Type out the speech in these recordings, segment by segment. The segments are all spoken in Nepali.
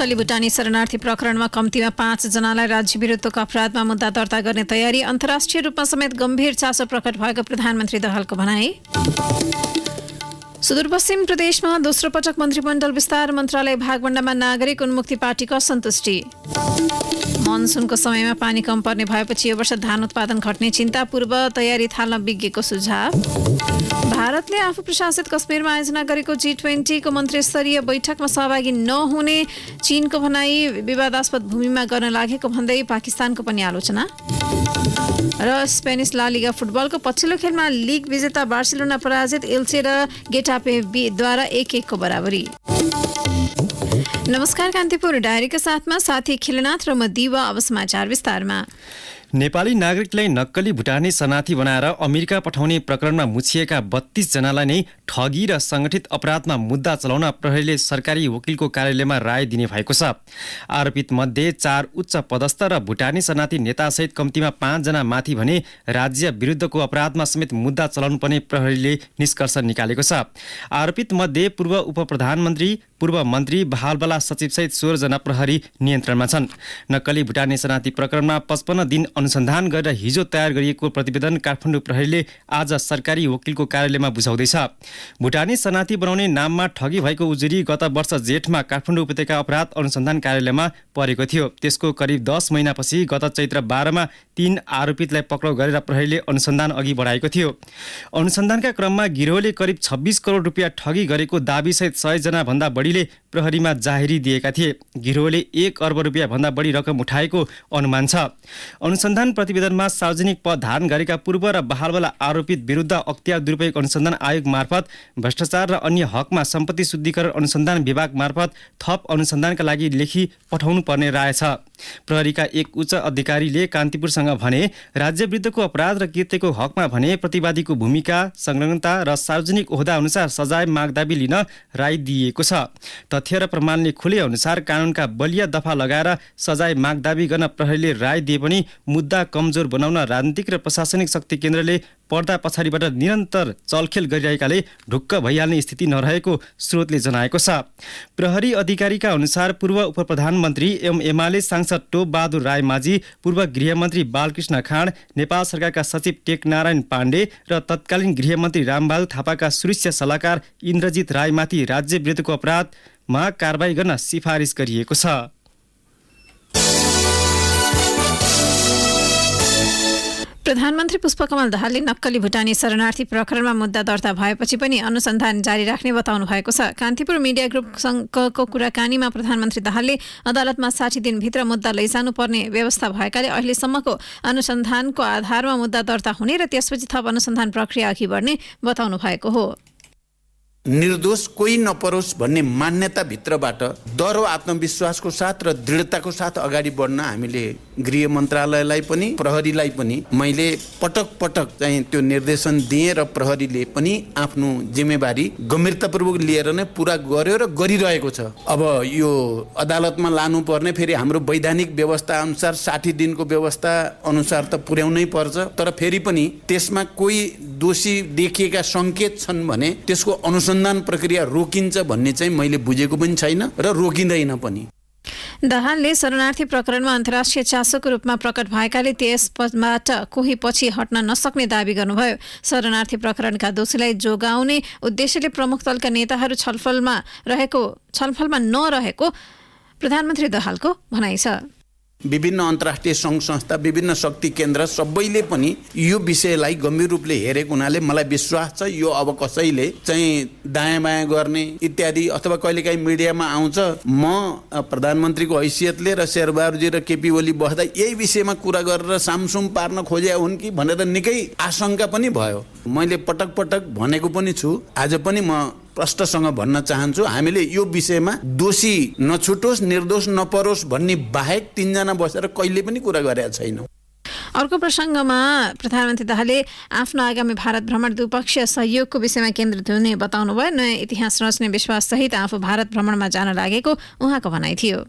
नक्कली भुटानी शरणार्थी प्रकरणमा कम्तीमा 5 जनालाई राज्य विरुद्धको अपराधमा मुद्दा दर्ता गर्ने तयारी। अन्तर्राष्ट्रिय रूपमा समेत गम्भीर चासो प्रकट भएको प्रधानमन्त्री दाहालको भनाई। सुदूरपश्चिम प्रदेशमा दोस्रो पटक मन्त्रीमण्डल विस्तार, मन्त्रालय भागवण्डामा नागरिक उन्मुक्ति पार्टीको असन्तुष्टि। मनसुनको समयमा पानी कम पर्ने भएपछि यो वर्ष धान उत्पादन घट्ने चिन्ता, पूर्व तयारी थाल्न विज्ञको सुझाव। भारतले आफू प्रशासित कश्मीरमा आयोजना गरेको G20 को मन्त्रीस्तरीय बैठकमा सहभागी नहुने चीनको भनाई। विवादास्पद भूमिमा गर्न लागेको भन्दै पाकिस्तानको पनि आलोचना। र स्पेनिस ला लिगा फुटबलको पछिल्लो खेलमा लिग विजेता बार्सिलोना पराजित, एल्चे र गेटापेद्वारा 1-1 को बराबरी। नमस्कार, कान्तिपुर डायरीका साथमा साथी खिलनाथ र म दिवा। अब समाचार विस्तारमा। नेपाली नागरिकलाई नक्कली भुटानी शरणार्थी बनाएर अमेरिका पठाउने प्रकरणमा मुछिएका 32 जनालाई नै ठगी र संगठित अपराधमा मुद्दा चलाउन प्रहरीले सरकारी वकिलको कार्यालयमा राय दिने भएको छ। आरोपित मध्ये 4 उच्च पदस्थ र भुटानी शरणार्थी नेतासहित कम्तीमा 5 जना माथि भने राज्य विरुद्धको अपराधमा समेत मुद्दा चलाउनु पर्ने प्रहरीले निष्कर्ष निकालेको छ। आरोपित मध्ये पूर्व उपप्रधानमन्त्री, पूर्व मन्त्री, बहालवाला सचिवसहित 16 जना प्रहरी नियन्त्रणमा छन्। नक्कली भुटानी शरणार्थी प्रकरणमा 55 दिन अनुसन्धान गरेर हिजो तयार गरिएको प्रतिवेदन काठमाडौँ प्रहरीले आज सरकारी वकिलको कार्यालयमा बुझाउँदैछ। भुटानी शरणार्थी बनाउने नाममा ठगी भएको उजुरी गत वर्ष जेठमा काठमाडौँ उपत्यका अपराध अनुसन्धान कार्यालयमा परेको थियो। त्यसको करिब 10 महिनापछि गत चैत्र 12 मा 3 आरोपितलाई पक्राउ गरेर प्रहरीले अनुसन्धान अघि बढाएको थियो। अनुसन्धानका क्रममा गिरोहले करिब 26 करोड रुपियाँ ठगी गरेको दाबीसहित 100 जना भन्दा बढीले प्रहरीमा जाहेरी दिएका थिए। गिरोहले 1 अर्ब रुपियाँ भन्दा बढी रकम उठाएको अनुमान छ। अनुसन्धान प्रतिवेदनमा सार्वजनिक पद धारण गरेका पूर्व र बहालवाला आरोपित विरुद्ध अख्तियार दुरुपयोग अनुसन्धान आयोग मार्फत भ्रष्टाचार र अन्य हकमा सम्पत्ति शुद्धिकरण अनुसन्धान विभाग मार्फत थप अनुसन्धानका लागि लेखी पठाउनु पर्ने राय छ। प्रहरीका एक उच्च अधिकारीले कान्तिपुरसँग भने राज्य विरुद्धको अपराध र कृत्यको हकमा भने प्रतिवादीको भूमिका, संलग्नता र सार्वजनिक ओहदा अनुसार सजाय मागदाबी लिन राय दिएको छ। तथ्य र प्रमाणले खुले अनुसार कानुनका बलिया दफा लगाएर सजाय मागदाबी गर्न प्रहरीले राय दिए पनि मुद्दा कमजोर बनाउन राजनीतिक र प्रशासनिक शक्ति केन्द्रले पर्दा पछाडिबाट निरन्तर चलखेल गरिरहेकाले ढुक्क भइहाल्ने स्थिति नरहेको स्रोतले जनाएको छ। प्रहरी अधिकारीका अनुसार पूर्व उपप्रधानमन्त्री एवं एमाले सांसद टोप बहादुर राय माझी, पूर्व गृहमन्त्री बालकृष्ण खाँड, नेपाल सरकारका सचिव टेकनारायण पाण्डे र तत्कालीन गृहमन्त्री रामबहादुर थापाका सुरक्षा सल्लाहकार इन्द्रजित रायमाथि राज्य विरुद्धको अपराधमा कारबाही गर्न सिफारिस गरिएको छ। प्रधानमन्त्री पुष्पकमल दाहालले नक्कली भुटानी शरणार्थी प्रकरणमा मुद्दा दर्ता भएपछि पनि अनुसन्धान जारी राख्ने बताउनु भएको छ। कान्तिपुर मिडिया ग्रुपसँगको कुराकानीमा प्रधानमन्त्री दाहालले अदालतमा 60 दिनभित्र मुद्दा लैजानु पर्ने व्यवस्था भएकाले अहिलेसम्मको अनुसन्धानको आधारमा मुद्दा दर्ता हुने र त्यसपछि थप अनुसन्धान प्रक्रिया अघि बढ्ने बताउनु भएको हो। निर्दोष कोही नपरोस् भन्ने मान्यताभित्रबाट डर, आत्मविश्वासको साथ र दृढताको साथ अगाडि बढ्न हामीले गृह मन्त्रालयलाई पनि प्रहरीलाई पनि मैले पटक पटक चाहिँ त्यो निर्देशन दिएँ र प्रहरीले पनि आफ्नो जिम्मेवारी गम्भीरतापूर्वक लिएर नै पुरा गर्यो र गरिरहेको छ। अब यो अदालतमा लानुपर्ने फेरि हाम्रो वैधानिक व्यवस्था अनुसार 60 दिनको व्यवस्था अनुसार त पुर्याउनै पर्छ। तर फेरि पनि त्यसमा कोही दोषी देखिएका सङ्केत छन् भने त्यसको अनुसन्धान प्रक्रिया रोकिन्छ भन्ने चाहिँ मैले बुझेको पनि छैन र रोकिँदैन पनि। दाहालले शरणार्थी प्रकरणमा अन्तर्राष्ट्रिय चासोको रूपमा प्रकट भएकाले त्यसबाट कोही पछि हट्न नसक्ने दावी गर्नुभयो। शरणार्थी प्रकरणका दोषीलाई जोगाउने उद्देश्यले प्रमुख दलका नेताहरू छलफलमा नरहेको प्रधानमन्त्री दाहालको भनाइ छ। विभिन्न अन्तर्राष्ट्रिय सङ्घ संस्था, विभिन्न शक्ति केन्द्र सबैले पनि यो विषयलाई गम्भीर रूपले हेरेको हुनाले मलाई विश्वास छ यो अब कसैले चाहिँ दायाँ बायाँ गर्ने इत्यादि अथवा कहिलेकाहीँ मिडियामा आउँछ म प्रधानमन्त्रीको हैसियतले र शेरबहादुरजी र केपी ओली बस्दा यही विषयमा कुरा गरेर सामसुम पार्न खोज्या हुन् कि भनेर निकै आशंका पनि भयो। मैले पटक पटक भनेको पनि छु, आज पनि म प्रष्टसँग भन्न चाहन्छु, हामीले यो विषयमा दोषी नछुटोस्, निर्दोष नपरोस् भन्ने बाहेक 3 जना बसेर कहिले पनि कुरा गरेका छैनौँ। अर्को प्रसङ्गमा प्रधानमन्त्री दाहालले आफ्नो आगामी भारत भ्रमण द्विपक्षीय सहयोगको विषयमा केन्द्रित हुने बताउनुभयो। नयाँ इतिहास रच्ने विश्वास सहित आफू भारत भ्रमणमा जान लागेको उहाँको भनाइ थियो।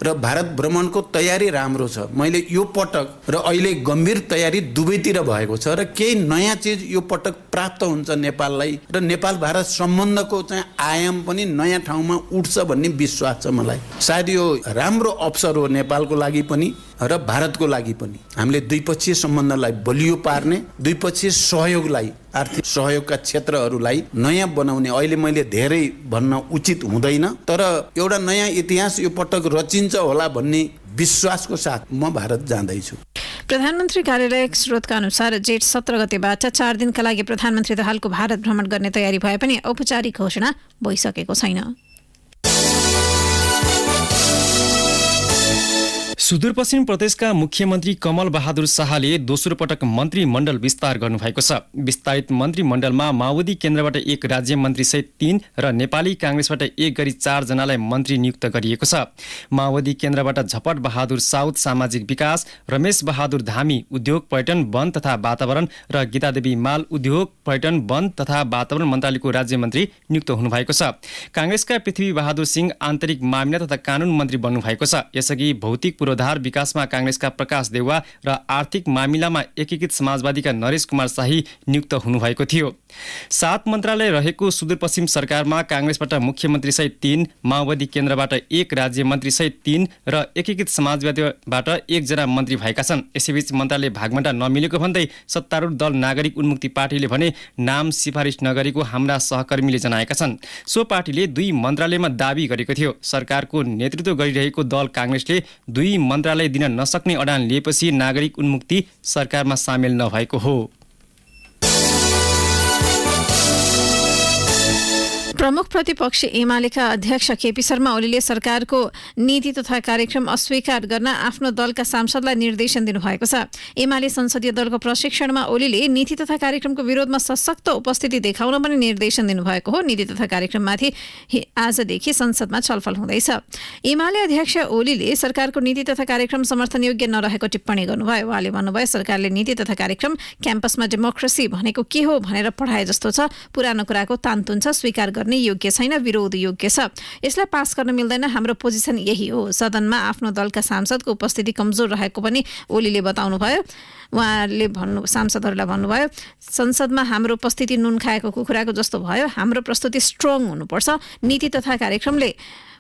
र भारत भ्रमणको तयारी राम्रो छ। मैले यो पटक र अहिले गम्भीर तयारी दुवैतिर भएको छ र केही नयाँ चिज यो पटक प्राप्त हुन्छ नेपाललाई र नेपाल भारत सम्बन्धको चाहिँ आयाम पनि नयाँ ठाउँमा उठ्छ भन्ने विश्वास छ मलाई। सायद यो राम्रो अवसर हो नेपालको लागि पनि र भारतको लागि पनि। हामीले द्विपक्षीय सम्बन्धलाई बलियो पार्ने, द्विपक्षीय सहयोगलाई, आर्थिक सहयोगका क्षेत्रहरूलाई नयाँ बनाउने, अहिले मैले धेरै भन्न उचित हुँदैन तर एउटा नयाँ इतिहास यो पटक रचिन्छ होला भन्ने विश्वासको साथ म भारत जाँदैछु। प्रधानमन्त्री कार्यालय स्रोतका अनुसार जेठ 17 गतेबाट 4 दिनका लागि प्रधानमन्त्री दाहालको भारत भ्रमण गर्ने तयारी भए पनि औपचारिक घोषणा भइसकेको छैन। सुदूरपश्चिम प्रदेशका मुख्यमन्त्री कमल बहादुर शाहले दोस्रो पटक मन्त्रीमण्डल विस्तार गर्नुभएको छ। विस्तारित मन्त्रीमण्डलमा माओवादी केन्द्रबाट 1 राज्य मन्त्री सहित 3 र नेपाली काङ्ग्रेसबाट 1 गरी 4 जनालाई मन्त्री नियुक्त गरिएको छ। माओवादी केन्द्रबाट झपट बहादुर साउद सामाजिक विकास, रमेश बहादुर धामी उद्योग पर्यटन वन तथा वातावरण र गीतादेवी माल उद्योग पर्यटन वन तथा वातावरण मन्त्रालयको राज्य मन्त्री नियुक्त हुनुभएको छ। काङ्ग्रेसका पृथ्वी बहादुर सिंह आन्तरिक मामिला तथा कानुन मन्त्री बन्नुभएको छ। यसअघि भौतिक पूर्वाधार विकासमा काङ्ग्रेसका प्रकाश देउवा र आर्थिक मामिलामा एकीकृत समाजवादीका नरेश कुमार शाही नियुक्त हुनुभएको थियो। 7 मन्त्रालय रहेको सुदूरपश्चिम सरकारमा काङ्ग्रेसबाट मुख्यमन्त्री सहित 3, माओवादी केन्द्रबाट 1 राज्य मन्त्री सहित 3 र एकीकृत समाजवादीबाट 1 जना मन्त्री भएका छन्। यसैबीच मन्त्रालय भागबण्डा नमिलेको भन्दै सत्तारूढ दल नागरिक उन्मुक्ति पार्टीले भने नाम सिफारिस नगरेको हाम्रा सहकर्मीले जनाएका छन्। सो पार्टीले 2 मन्त्रालयमा दाबी गरेको थियो। सरकारको नेतृत्व गरिरहेको दल काङ्ग्रेसले 2 मन्त्रालय दिन नसक्ने अडान लिएपछि नागरिक उन्मुक्ति सरकारमा सामेल नभएको हो। प्रमुख प्रतिपक्ष एमालेका अध्यक्ष केपी शर्मा ओलीले सरकारको नीति तथा कार्यक्रम अस्वीकार गर्न आफ्नो दलका सांसदलाई निर्देशन दिनुभएको छ। एमाले संसदीय दलको प्रशिक्षणमा ओलीले नीति तथा कार्यक्रमको विरोधमा सशक्त उपस्थिति देखाउन पनि निर्देशन दिनुभएको हो। नीति तथा कार्यक्रममाथि आजदेखि संसदमा छलफल हुँदैछ। एमाले अध्यक्ष ओलीले सरकारको नीति तथा कार्यक्रम समर्थन योग्य नरहेको टिप्पणी गर्नुभयो। उहाँले भन्नुभयो सरकारले नीति तथा कार्यक्रम क्याम्पसमा डेमोक्रेसी भनेको के हो भनेर पढाए जस्तो छ। पुरानो कुराको तान्तुन छ, स्वीकार गर्ने योग्य छैन, विरोध योग्य छ। यसलाई पास गर्न मिल्दैन। हाम्रो पोजिसन यही हो। सदनमा आफ्नो दलका सांसदको उपस्थिति कमजोर रहेको पनि ओलीले बताउनुभयो। उहाँले सांसदहरूलाई भन्नुभयो संसदमा हाम्रो उपस्थिति नुन खाएको कुखुराको जस्तो भयो। हाम्रो प्रस्तुति स्ट्रङ हुनुपर्छ। नीति तथा कार्यक्रमले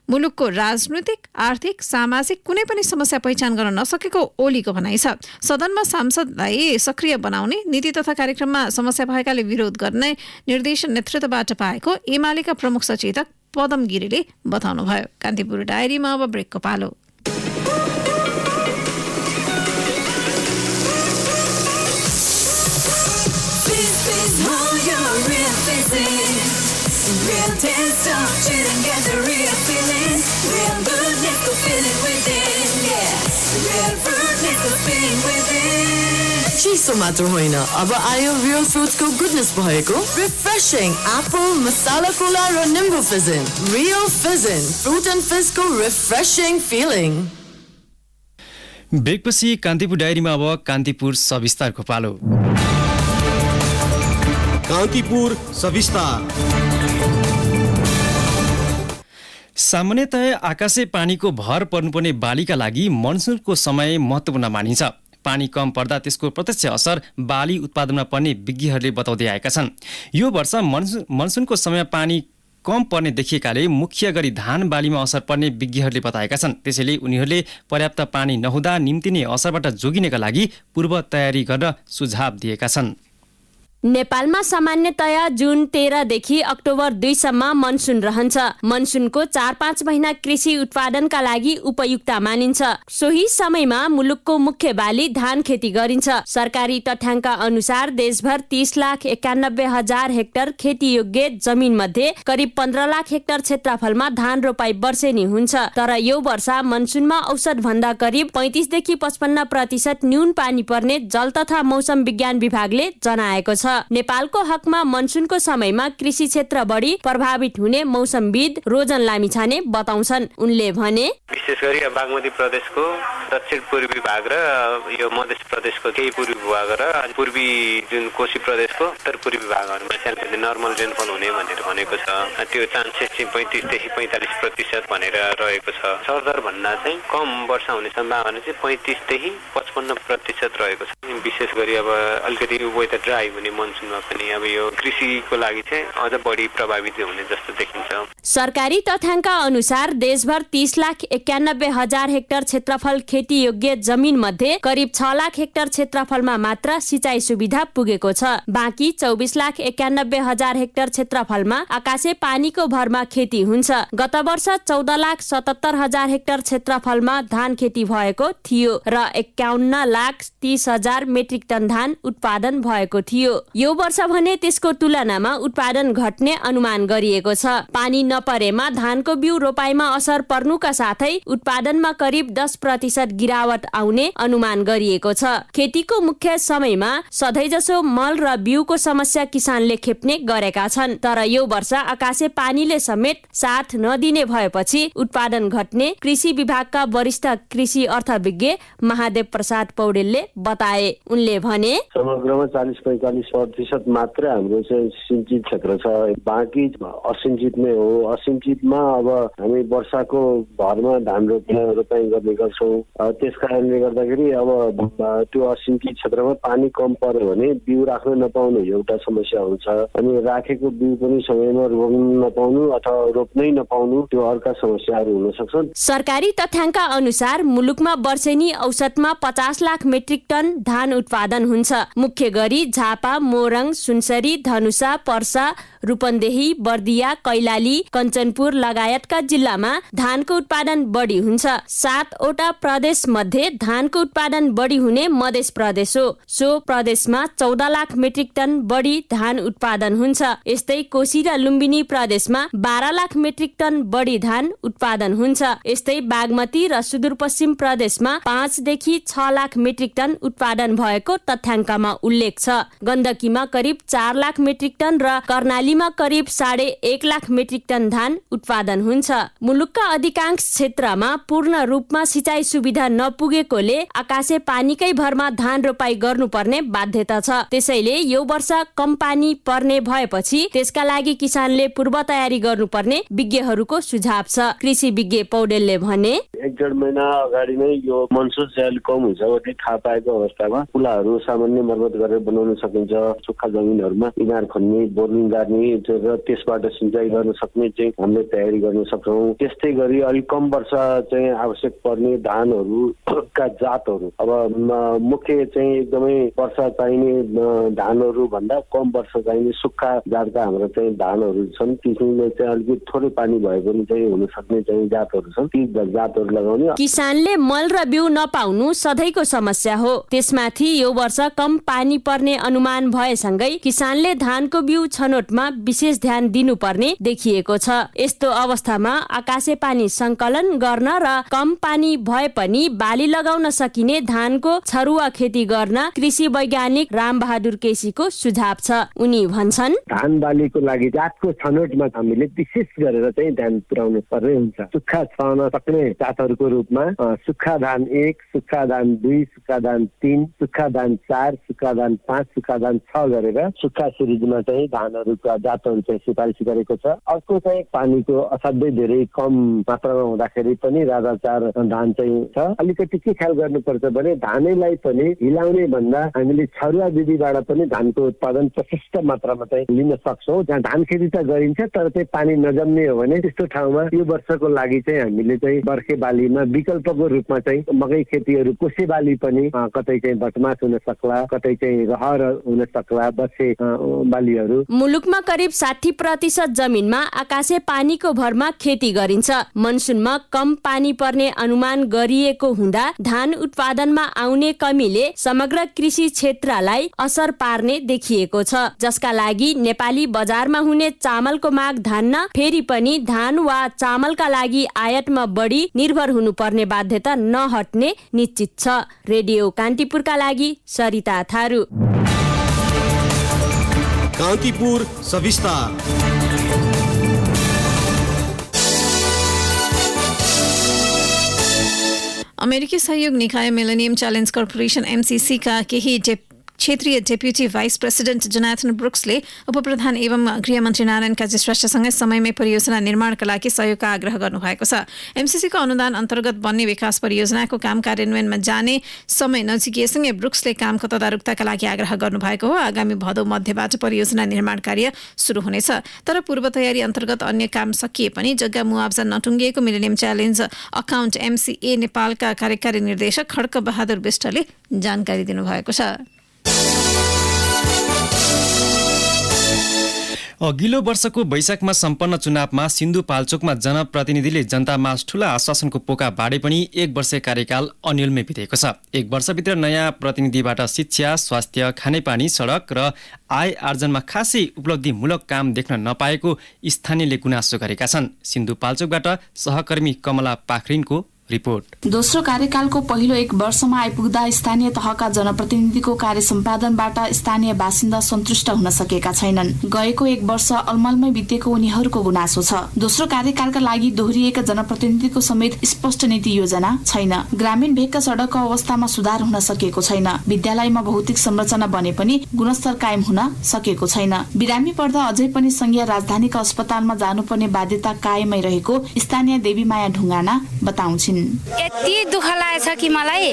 मुलुकको राजनीतिक, आर्थिक, सामाजिक कुनै पनि समस्या पहिचान गर्न नसकेको ओलीको भनाइ छ। सदनमा सांसदलाई सक्रिय बनाउने, नीति तथा कार्यक्रममा समस्या भएकाले विरोध गर्ने निर्देशन नेतृत्वबाट पाएको एमालेका प्रमुख सचेतक पदम गिरीले बताउनुभयो। कान्तिपुर डायरीमा अब ब्रेकको पालो। Real taste of shit and get the real feeling. Real goodness go feel it within. Yeah, real fruitness go spin within. चिसो मात्र होइन, अब आयो रियल फ्रुट्सको गुडनेस भएको रिफ्रेशिङ एप्पल मसाला कोला र निम्बु Fizzin. Real Fizzin, fruit and फिशको रिफ्रेशिङ फिलिङ। ब्रेकपछि कान्तिपुर डायरीमा अब कान्तिपुर सविस्तारको पालो। कान्तिपुर सविस्तार। सामान्यतया आकाशे पानीको भर पर्नुपर्ने बालीका लागि मनसुनको समय महत्त्वपूर्ण मानिन्छ। पानी कम पर्दा त्यसको प्रत्यक्ष असर बाली उत्पादनमा पर्ने विज्ञहरूले बताउँदै आएका छन्। यो वर्ष मनसुनको समय पानी कम पर्ने देखिएकाले मुख्य गरी धान बालीमा असर पर्ने विज्ञहरूले बताएका छन्। त्यसैले उनीहरूले पर्याप्त पानी नहुँदा निम्तिने असरबाट जोगिनका लागि पूर्व तयारी गर्न सुझाव दिएका छन्। नेपालमा सामान्यतया जुन 13 देखि अक्टोबर 2 सम्म मनसुन रहन्छ। मनसुनको 4-5 महिना कृषि उत्पादनका लागि उपयुक्त मानिन्छ। सोही समयमा मुलुकको मुख्य बाली धान खेती गरिन्छ। सरकारी तथ्याङ्क अनुसार देशभर 30,91,000 हेक्टर खेती योग्य जमिन मध्ये करिब 15 लाख हेक्टर क्षेत्रफलमा धान रोपाई वर्षेनी हुन्छ। तर यो वर्ष मनसुनमा औसत भन्दा करिब 35 देखि 55% न्यून पानी पर्ने जल तथा मौसम विज्ञान विभागले जनाएको छ। नेपालको हकमा मनसुनको समयमा कृषि क्षेत्र बढी प्रभावित हुने मौसमविद रोजन लामिछाने बताउँछन्। उनले भने विशेष गरी बागमती प्रदेशको दक्षिण पूर्वी भाग र यो मध्य प्रदेशको केही पूर्वी भाग र पूर्वी जुन कोशी प्रदेशको उत्तर पूर्वी भागहरूमा सानोतिनो नर्मल रेनफल हुने भनेर भनेको छ। त्यो चान्सेस चाहिँ 35 देखि 45% भनेर रहेको छ। सरदर भन्दा चाहिँ कम वर्षा हुने सम्भावना चाहिँ 35 देखि 55% रहेको छ। विशेष गरी अब अलिकति वेदर ड्राई हुने मनसुनमा पनि अब यो कृषिको लागि चाहिँ अझ बढी प्रभावित हुने जस्तो देखिन्छ। सरकारी तथ्याङ्क अनुसार देशभर 30,91,000 हेक्टर क्षेत्रफल खेती योग्य जमिन मध्ये करिब 6 लाख हेक्टर क्षेत्रफलमा मात्र सिँचाइ सुविधा पुगेको छ। बाँकी 24,91,000 हेक्टर क्षेत्रफलमा आकाशे पानीको भरमा खेती हुन्छ। गत वर्ष 14,77,000 हेक्टर क्षेत्रफलमा धान खेती भएको थियो र 51,30,000 मेट्रिक टन धान उत्पादन भएको थियो। यो वर्ष भने त्यसको तुलनामा उत्पादन घट्ने अनुमान गरिएको छ। पानी नपरेमा धानको बिउ रोपाइमा असर पर्नुका साथै उत्पादनमा करिब 10% गिरावट आउने अनुमान गरिएको छ। खेतीको मुख्य समयमा सधैँजसो मल र बिउको समस्या किसानले खेप्ने गरेका छन्, तर यो वर्ष आकाशे पानीले समेत साथ नदिने भएपछि उत्पादन घट्ने कृषि विभागका वरिष्ठ कृषि अर्थविज्ञ महादेव प्रसाद पौडेलले बताए। उनले भने समग्रमा 40-45% मात्र हाम्रो चाहिँ सिंचित क्षेत्र छ, बाँकी असिंचित नै हो। असिंचितमा अब हामी वर्षाको भरमा धान रोपाइ गर्ने गर्छौँ। त्यस कारणले गर्दाखेरि अब त्यो असिंचित क्षेत्रमा पानी कम पर्यो भने बिउ राख्न नपाउनु एउटा समस्या हुन्छ, अनि राखेको बिउ पनि समयमा रोप्न नपाउनु अथवा रोप्नै नपाउनु त्यो अर्का समस्याहरू हुन सक्छन्। सरकारी तथ्याङ्क अनुसार मुलुकमा वर्षेनी औसतमा 50 लाख मेट्रिक टन धान उत्पादन हुन्छ। मुख्य गरी झापा, मोरङ, सुनसरी, धनुषा, पर्सा, रूपन्देही, बर्दिया, कैलाली, कञ्चनपुर लगायतका जिल्लामा धानको उत्पादन बढी हुन्छ। 7वटा प्रदेश मध्ये धानको उत्पादन बढी हुने मध्य प्रदेश हो। सो प्रदेशमा 14 लाख मेट्रिक टन बढी धान उत्पादन हुन्छ। यस्तै कोशी र लुम्बिनी प्रदेशमा 12 लाख मेट्रिक टन बढी धान उत्पादन हुन्छ। यस्तै बागमती र सुदूरपश्चिम प्रदेशमा 5 देखि 6 लाख मेट्रिक टन उत्पादन भएको तथ्याङ्कमा उल्लेख छ। गण्डकीमा करिब 4 लाख मेट्रिक टन र कर्णालीमा करिब 1.5 लाख मेट्रिक टन धान उत्पादन हुन्छ। मुलुकका अधिकांश क्षेत्रमा पूर्ण रूपमा सिँचाइ सुविधा नपुगेकोले आकाशे पानीकै भरमा धान रोपाइ गर्नुपर्ने बाध्यता छ। त्यसैले यो वर्ष कम पानी पर्ने भएपछि त्यसका लागि किसानले पूर्व तयारी गर्नुपर्ने विज्ञहरूको सुझाव छ। कृषि विज्ञ पौडेलले भने 1-1.5 महिना अगाडि नै यो मनसुन चाहिँ कम हुन्छ भन्ने थाहा पाएको अवस्थामा पुलाहरू सामान्य मर्मत गरेर बनाउन सकिन्छ। सुक्खा जमिनहरूमा इनार खन्ने, बोर्डिङ गर्ने र त्यसबाट सिँचाइ गर्न सक्ने चाहिँ हामीले तयारी गर्न सक्छौँ। त्यस्तै गरी अलिक कम वर्षा चाहिँ आवश्यक पर्ने धानहरूका जातहरू, अब मुख्य चाहिँ एकदमै वर्षा चाहिने धानहरू भन्दा कम वर्षा चाहिने सुक्खा जातका हाम्रो चाहिँ धानहरू छन्। त्यसले चाहिँ अलिकति थोरै पानी भए पनि चाहिँ हुन सक्ने चाहिँ जातहरू छन्। ती जातहरू लगाउने। किसानले मल र बिउ नपाउनु सधैँको समस्या हो। त्यसमाथि यो वर्ष कम पानी पर्ने अनुमान भएसँगै किसानले धानको बिउ छनौटमा विशेष ध्यान दिनुपर्ने देखिएको छ। यस्तो अवस्थामा आकाशे पानी संकलन गर्न र कम पानी भए पनि बाली लगाउन सकिने धानको छरुवा खेती गर्न कृषि वैज्ञानिक रामबहादुर केसीको सुझाव छ। उनी भन्छन् धान बालीको लागि जातको छनौटमा हामीले विशेष गरेर चाहिँ ध्यान पुर्याउनु पर्ने हुन्छ। सुक्खा छन सक्ने जातहरूको रूपमा सुक्खा धान 1, सुक्खा धान 2, सुक्खा धान 3, सुक्खा धान 4, सुक्खा धान 5, सुक्खा धान 6 गरेर सुक्खा सिरिजमा चाहिँ धानहरूका जातहरू चाहिँ सिफारिस गरेको छ। अर्को चाहिँ पानीको असाध्यै धेरै कम मात्रामा हुँदाखेरि पनि राजाचार धान चाहिँ छ। अलिकति के ख्याल गर्नुपर्छ भने धानैलाई पनि हिलाउने भन्दा हामीले छरुवा विधिबाट पनि धानको उत्पादन प्रशस्त मात्रामा चाहिँ लिन सक्छौँ। जहाँ धान खेती त गरिन्छ तर चाहिँ पानी नजम्ने हो भने त्यस्तो ठाउँमा यो वर्षको लागि चाहिँ हामीले चाहिँ बर्खे बालीमा विकल्पको रूपमा चाहिँ मकै खेतीहरू, कोसे बाली पनि कतै चाहिँ भटमास हुन सक्ला, कतै चाहिँ रहर हुन सक्ला, बसे बालीहरू। मुलुकमा करिब 60% जमिनमा आकाशे पानीको भरमा खेती गरिन्छ। मनसुनमा कम पानी पर्ने अनुमान गरिएको हुँदा धान उत्पादनमा आउने कमीले समग्र कृषि क्षेत्रलाई असर पार्ने देखिएको छ, जसका लागि नेपाली बजारमा हुने चामलको माग धान्न फेरि पनि धान वा चामलका लागि आयातमा बढी निर्भर हुनुपर्ने बाध्यता नहट्ने निश्चित छ। रेडियो कान्तिपुरका लागि सरिता थारू। कान्तिपुर सविस्ता। अमेरिकी सहयोग निकाय मिलेनियम च्यालेन्ज कर्पोरेसन MCC का केही क्षेत्रीय डेप्युटी भाइस प्रेसिडेन्ट जोनाथन ब्रुक्सले उपप्रधान एवं गृहमन्त्री नारायण काजी श्रेष्ठसँगै समयमै परियोजना निर्माणका लागि सहयोगका आग्रह गर्नुभएको छ। MCCको अनुदान अन्तर्गत बन्ने विकास परियोजनाको काम कार्यान्वयनमा जाने समय नजिकिएसँगै ब्रुक्सले कामको तदारुकताका लागि आग्रह गर्नुभएको हो। आगामी भदौ मध्यबाट परियोजना निर्माण कार्य सुरु हुनेछ। तर पूर्व तयारी अन्तर्गत अन्य काम सकिए पनि जग्गा मुआब्जा नटुङ्गिएको मिलेनियम च्यालेन्ज अकाउन्ट MCA नेपालका कार्यकारी निर्देशक खड्क बहादुर विष्टले जानकारी दिनुभएको छ। अघिल्लो वर्षको वैशाखमा सम्पन्न चुनावमा सिन्धुपाल्चोकमा जनप्रतिनिधिले जनतामा ठूला आश्वासनको पोका बाँडे पनि 1 वर्ष कार्यकाल अन्यलमै बितेको छ। 1 वर्षभित्र नयाँ प्रतिनिधिबाट शिक्षा, स्वास्थ्य, खानेपानी, सडक र आय आर्जनमा खासै उपलब्धिमूलक काम देख्न नपाएको स्थानीयले गुनासो गरेका छन्। सिन्धुपाल्चोकबाट सहकर्मी कमला पाखरिनको रिपोर्ट। दोस्रो कार्यकालको पहिलो 1 वर्षमा आइपुग्दा स्थानीय तहका जनप्रतिनिधिको कार्य सम्पादनबाट स्थानीय बासिन्दा सन्तुष्ट हुन सकेका छैनन्। गएको 1 वर्ष अलमलमै बितेको उनीहरूको गुनासो छ। दोस्रो कार्यकालका लागि दोहोरिएका जनप्रतिनिधिको समेत स्पष्ट नीति योजना छैन। ग्रामीण भेगका सडकको अवस्थामा सुधार हुन सकेको छैन। विद्यालयमा भौतिक संरचना बने पनि गुणस्तर कायम हुन सकेको छैन। बिरामी पर्दा अझै पनि संघीय राजधानीका अस्पतालमा जानुपर्ने बाध्यता कायमै रहेको स्थानीय देवीमाया ढुङ्गाना बताउँछिन्। यति दुःख लागेछ कि मलाई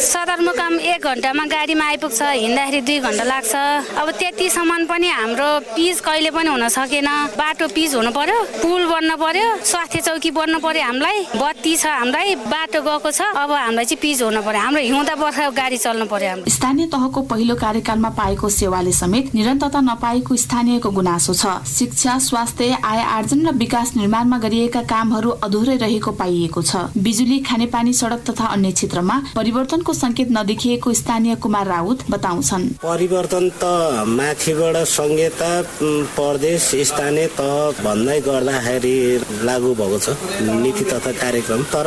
सदरमुकाम 1 घण्टामा गाडीमा आइपुग्छ, हिँड्दाखेरि 2 घण्टा लाग्छ। अब त्यतिसम्म पनि हाम्रो पिच कहिले पनि हुन सकेन। बाटो पिच हुनु पर्यो, पुल बन्न पर्यो, स्वास्थ्य चौकी बन्न पर्यो, हामीलाई बत्ती छ, हामीलाई बाटो गएको छ। अब हामीलाई चाहिँ पिच हुनु पर्यो, हाम्रो हिउँदा बर्खा गाडी चल्नु पर्यो। स्थानीय तहको पहिलो कार्यकालमा पाएको सेवाले समेत निरन्तरता नपाएको स्थानीयको गुनासो छ। शिक्षा, स्वास्थ्य, आय आर्जन र विकास निर्माणमा गरिएका कामहरू अधुरै रहेको पाइएको छ। बिजुली, खानेपानी, सडक तथा अन्य क्षेत्रमा परिवर्तनको संकेत नदेखिएको स्थानीय कुमार राउत बताउँछन्। परिवर्तन त माथिबाट संहिता प्रदेश स्थानीय तह भन्दै गर्दाखेरि लागू भएको छ नीति तथा कार्यक्रम। तर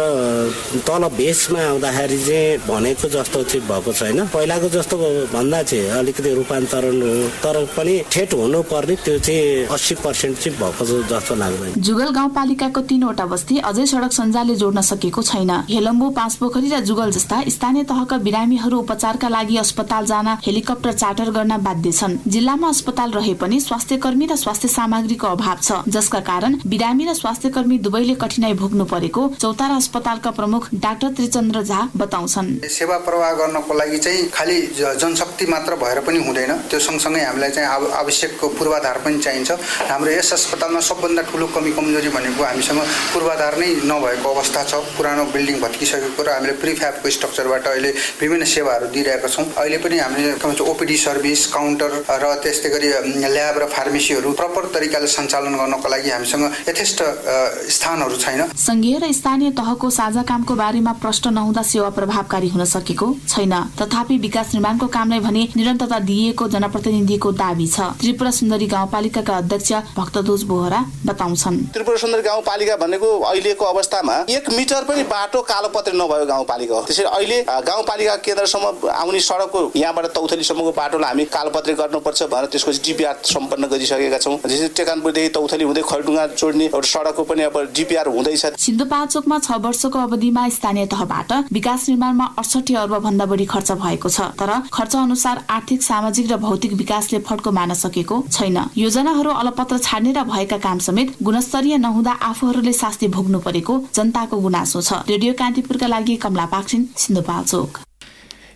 तल बेसमा आउँदाखेरि चाहिँ भनेको जस्तो चाहिँ भएको छैन। पहिलाको जस्तो भन्दा चाहिँ अलिकति रूपान्तरण तर पनि ठेट हुनुपर्ने त्यो चाहिँ 80% चाहिँ भएको जस्तो लाग्दैन। जुगल गाउँपालिकाको 3वटा बस्ती अझै सडक सञ्जालले जोड्न सकेको छैन। हेलम्बु, पाँचपोखरी र जुगल जस्ता स्थानीय तहका बिरामीहरू उपचारका लागि अस्पताल जान हेलिकप्टर चार्टर गर्न बाध्य छन्। जिल्लामा अस्पताल रहे पनि स्वास्थ्यकर्मी र स्वास्थ्य सामग्रीको अभाव छ, जसका कारण बिरामी र स्वास्थ्यकर्मी दुवैले कठिनाई भोग्नु परेको चौतारा अस्पतालका प्रमुख डाक्टर त्रिचन्द्र झा बताउँछन्। सेवा प्रवाह गर्नको लागि चाहिँ खालि जनशक्ति मात्र भएर पनि हुँदैन, त्यो सँगसँगै हामीलाई चाहिँ आवश्यक पूर्वाधार पनि चाहिन्छ। हाम्रो यस अस्पतालमा सबभन्दा ठुलो कमी कमजोरी भनेको हामीसँग पूर्वाधार नै नभएको अवस्था छ। पुरानो बिल्डिङ भत्किसकेको र हामीले प्रिफ्याबको स्ट्रक्चरबाट अहिले विभिन्न सेवाहरू दिइरहेका छौँ। अहिले पनि हामीले ओपीडी सर्भिस, काउन्टर र त्यस्तै गरी ल्याब र फार्मेसीहरू प्रपर तरिकाले सञ्चालन गर्नको लागि हामीसँग यथेष्ट स्थानहरू छैन। संघीय र स्थानीय तहको साझा कामको बारेमा प्रश्न नहुँदा सेवा प्रभावकारी हुन सकेको छैन। तथापि विकास निर्माणको कामलाई भने निरन्तरता दिइएको जनप्रतिनिधिको दाबी छ। त्रिपुरा सुन्दरी गाउँपालिकाका अध्यक्ष भक्तध्वज बोहरा बताउँछन्। त्रिपुरा सुन्दरी गाउँपालिका भनेको अहिलेको अवस्थामा 1 मिटर पनि बाटो कालोपत्री नभएको गाउँपालिका हो। त्यसैले अहिले गाउँपालिका केन्द्रसम्म आउने सडकको यहाँबाट तौथलीसम्मको बाटोलाई हामी कालोपत्री गर्नुपर्छ भनेर त्यसको DPR सम्पन्न गरिसकेका छौँ। जस्तै टेकानपुरदेखि तौथली हुँदै खरडुङ्गा जोड्ने एउटा सडकको पनि अब DPR हुँदैछ। सिन्धुपाल्चोकमा 6 वर्षको अवधिमा स्थानीय तहबाट विकास निर्माणमा 68 अर्ब भन्दा बढी खर्च भएको छ। तर खर्च अनुसार आर्थिक, सामाजिक र भौतिक विकासले फड्को मार्न सकेको छैन। योजनाहरू अलपत्र छाड्ने र भएका काम समेत गुणस्तरीय नहुँदा आफूहरूले शास्ति भोग्नु परेको जनताको गुनासो छ। रेडियो कान्तिपुरका लागि कमला पाक्सिन, सिन्धुपाल्चोक।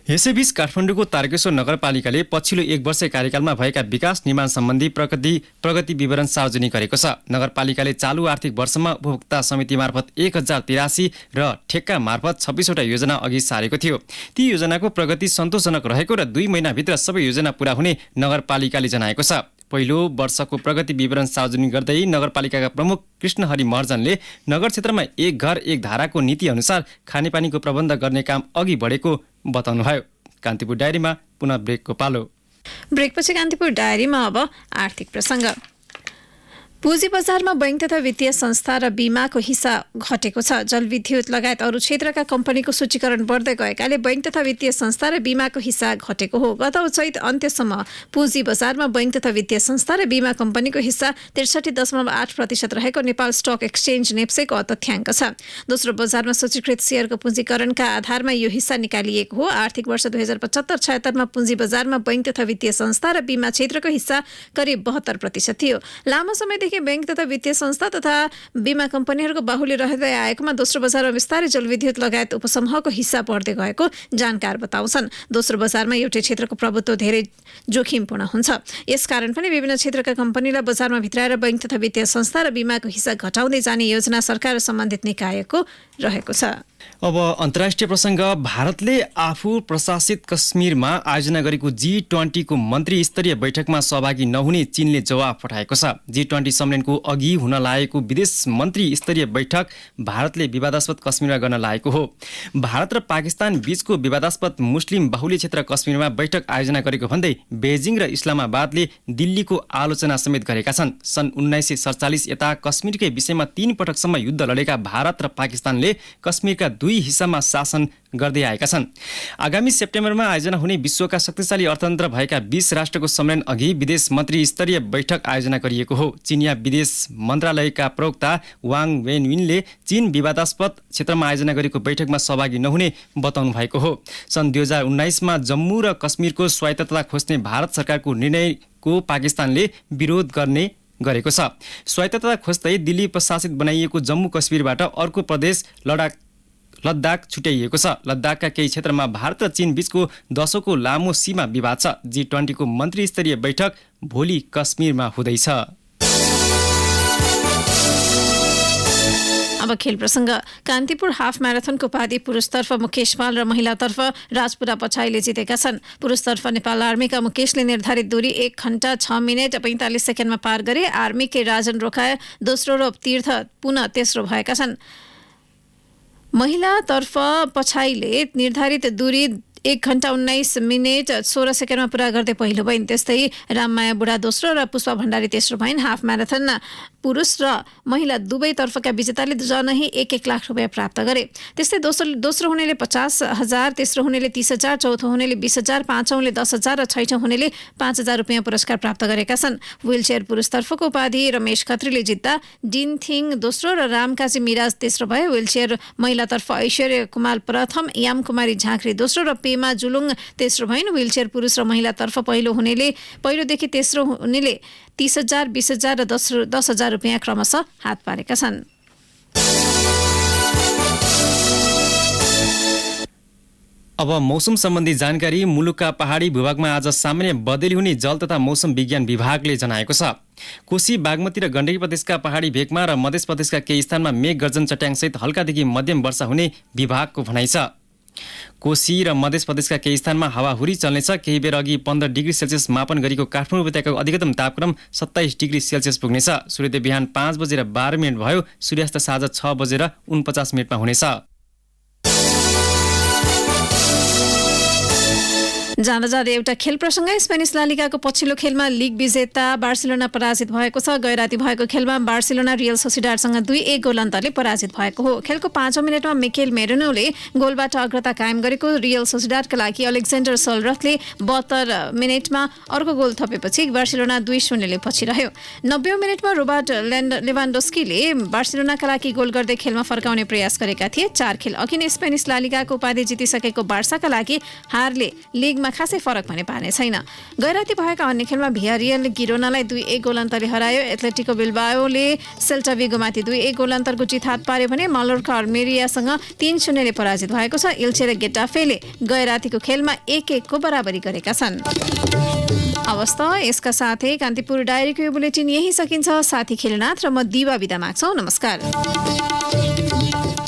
यसैबीच काठमाडौँको तारकेश्वर नगरपालिकाले पछिल्लो 1 वर्ष कार्यकालमा भएका विकास निर्माण सम्बन्धी प्रगति विवरण सार्वजनिक गरेको छ। नगरपालिकाले चालु आर्थिक वर्षमा उपभोक्ता समिति मार्फत 1083 र ठेक्का मार्फत 26वटा योजना अघि सारेको थियो। ती योजनाको प्रगति सन्तोषजनक रहेको र 2 महिनाभित्र सबै योजना पूरा हुने नगरपालिकाले जनाएको छ। पहिलो वर्षको प्रगति विवरण सार्वजनिक गर्दै नगरपालिकाका प्रमुख कृष्णहरि महर्जनले नगर क्षेत्रमा 1 घर 1 धाराको नीति अनुसार खानेपानीको प्रबन्ध गर्ने काम अघि बढेको बताउनुभयो। कान्तिपुर डायरीमा पुनः ब्रेकको पालो। ब्रेकपछि कान्तिपुर डायरीमा अब आर्थिक प्रसङ्ग। पुँजी बजारमा बैंक तथा वित्तीय संस्था र बीमाको हिस्सा घटेको छ। जलविद्युत लगायत अरू क्षेत्रका कम्पनीको सूचीकरण बढ्दै गएकाले बैंक तथा वित्तीय संस्था र बीमाको हिस्सा घटेको हो। गत चैत अन्त्यसम्म पुँजी बजारमा बैंक तथा वित्तीय संस्था र बीमा कम्पनीको हिस्सा 63.8% रहेको नेपाल स्टक एक्सचेन्ज नेप्सेको तथ्याङ्क छ। दोस्रो बजारमा सूचीकृत सेयरको पुँजीकरणका आधारमा यो हिस्सा निकालिएको हो। आर्थिक वर्ष 2075-76 मा पुँजी बजारमा बैंक तथा वित्तीय संस्था र बीमा क्षेत्रको हिस्सा करिब 72% थियो। लामो समयदेखि बैंक तथा वित्तीय संस्था तथा बीमा कम्पनीहरूको बाहुल्य रहँदै आएकोमा दोस्रो बजारमा बिस्तारै जलविद्युत लगायत उपसमूहको हिस्सा बढ्दै गएको जानकार बताउँछन्। दोस्रो बजारमा एउटै क्षेत्रको प्रभुत्व धेरै जोखिमपूर्ण हुन्छ। यसकारण पनि विभिन्न क्षेत्रका कम्पनीलाई बजारमा भित्राएर बैंक तथा वित्तीय संस्था र बीमाको हिस्सा घटाउँदै जाने योजना सरकार र सम्बन्धित निकायको रहेको छ। अब अन्तर्राष्ट्रिय प्रसङ्ग। भारतले आफू प्रशासित कश्मीरमा आयोजना गरेको G20 को मन्त्री स्तरीय बैठकमा सहभागी नहुने चीनले जवाफ पठाएको छ। G20 सम्मेलनको अघि हुन लागेको विदेश मन्त्री स्तरीय बैठक भारतले विवादास्पद कश्मीरमा गर्न लागेको हो। भारत र पाकिस्तान बीचको विवादास्पद मुस्लिम बाहुल्य क्षेत्र कश्मीरमा बैठक आयोजना गरेको भन्दै बेजिङ र इस्लामाबादले दिल्लीको आलोचना समेत गरेका छन्। सन् 1947 यता कश्मीरकै विषयमा 3 पटकसम्म युद्ध लडेका भारत र पाकिस्तानले कश्मीरका 2 हिस्सामा शासन गर्दै आएका छन्। आगामी सेप्टेम्बरमा आयोजना हुने विश्वका शक्तिशाली अर्थतन्त्र भएका 20 राष्ट्रको सम्मेलन अघि विदेश मन्त्री स्तरीय बैठक आयोजना गरिएको हो। चिनिया विदेश मन्त्रालयका प्रवक्ता वाङ वेनविनले चीन विवादास्पद क्षेत्रमा आयोजना गरेको बैठकमा सहभागी नहुने बताउनु भएको हो। सन् 2019 मा जम्मू र कश्मीरको स्वायत्तता खोज्ने भारत सरकारको निर्णयको पाकिस्तानले विरोध गरेको छ। स्वायत्तता खोज्दै दिल्ली प्रशासित बनाइएको जम्मू कश्मीरबाट अर्को प्रदेश लद्दाख छुट्याइएको छ। लद्दाखका केही क्षेत्रमा भारत र चीन बीचको दशकौं लामो सीमा विवाद छ। G20 को मन्त्री स्तरीय बैठक भोलि कश्मीरमा हुँदैछ। अब खेल प्रसङ्ग। कान्तिपुर हाफ म्याराथनको उपाधि पुरुषतर्फ मुकेश पाल र महिलातर्फ राजपुरा पछाइले जितेका छन्। पुरुषतर्फ नेपाल आर्मीका मुकेशले निर्धारित दूरी 1 घण्टा 6 मिनेट 45 सेकेन्डमा पार गरे। आर्मीकै राजन रोकाए दोस्रो र तीर्थ पुनः तेस्रो भएका छन्। महिलातर्फ पछाइले निर्धारित दूरी 1 घण्टा 19 मिनेट 16 सेकेन्डमा पुरा गर्दै पहिलो भइन्। त्यस्तै राममाया बुढा दोस्रो र पुष्पा भण्डारी तेस्रो भइन्। हाफ म्याराथन पुरुष र महिला दुवैतर्फका विजेताले जनै 1-1 लाख रुपियाँ प्राप्त गरे। त्यस्तै दोस्रो हुनेले 50,000, तेस्रो हुनेले 30,000, चौथो हुनेले 20,000, पाँचौंले 10,000 र छैठौं हुनेले 5,000 रुपियाँ पुरस्कार प्राप्त गरेका छन्। व्हीलचेयर पुरुषतर्फको उपाधि रमेश खत्रीले जित्दा डिन थिङ दोस्रो र रामकाजी मिराज तेस्रो भए। व्हीलचेयर महिलातर्फ ऐश्वर्य कुमार प्रथम, याम कुमारी झाँक्री दोस्रो र पेमा जुलुङ तेस्रो भइन्। व्हीलचेयर पुरुष र महिलातर्फ पहिलोदेखि तेस्रो हुनेले 30,000, 20,000 र 10,000 रुपियाँ क्रमशः हात पारेका छन्। अब मौसम सम्बन्धी जानकारी। मुलुकका पहाडी भूभागमा आज सामान्य बदली हुने जल तथा मौसम विज्ञान विभागले जनाएको छ। कोशी, बागमती र गण्डकी प्रदेशका पहाडी भेगमा र मध्य प्रदेशका केही स्थानमा मेघ गर्जन चट्याङसहित हल्कादेखि मध्यम वर्षा हुने विभागको भनाइ छ। कोशी र मध्य प्रदेशका केही स्थानमा हावाहुरी चल्नेछ। केही बेर अघि 15 डिग्री सेल्सियस मापन गरेको काठमाडौँ उपत्यकाको अधिकतम तापक्रम 27 डिग्री सेल्सियस पुग्नेछ। सूर्योदय बिहान 5:12 भयो। सूर्यास्त साँझ 6:49 हुनेछ। जाँदा जाँदै एउटा खेल प्रसङ्ग। स्पेनिस ला लिगाको पछिल्लो खेलमा लिग विजेता बार्सिलोना पराजित भएको छ। गैराती भएको खेलमा बार्सिलोना रियल सोसिडाडसँग 2-1 गोल अन्तरले पराजित भएको हो। खेलको 5औं मिनेटमा मिकेल मेरिनोले गोलबाट अग्रता कायम गरेको रियल सोसिडाडका लागि अलेक्जेन्डर सलरथले 72 मिनेटमा अर्को गोल थपेपछि बार्सिलोना 2-0 पछि रह्यो। 90औं मिनेटमा रोबर्ट लेभान्डोस्कीले बार्सिलोनाका लागि गोल गर्दै खेलमा फर्काउने प्रयास गरेका थिए। 4 खेल अघि नै स्पेनिस ला लिगाको उपाधि जितिसकेको बार्साका लागि हारले लिगमा खासै फरक भने पार्ने छैन। गैराती भएका अन्य खेलमा भियारियल गिरोनालाई 2-1 गोल अन्तरले हरायो। एथलेटिको बिल्बाओले सेल्टा विगोमाथि 2-1 गोल अन्तरको जित हात पार्यो भने मालोर्का अल्मेरियासँग 3-0 पराजित भएको छ। एल्चे र गेटाफेले गैरातीको खेलमा 1-1 को बराबरी गरेका छन्। अवस्था यसका साथै कान्तिपुर डायरीको यो बुलेटिन यही सकिन्छ। साथी खेलनाथ र म दिवा बिदा माग्छौँ। नमस्कार।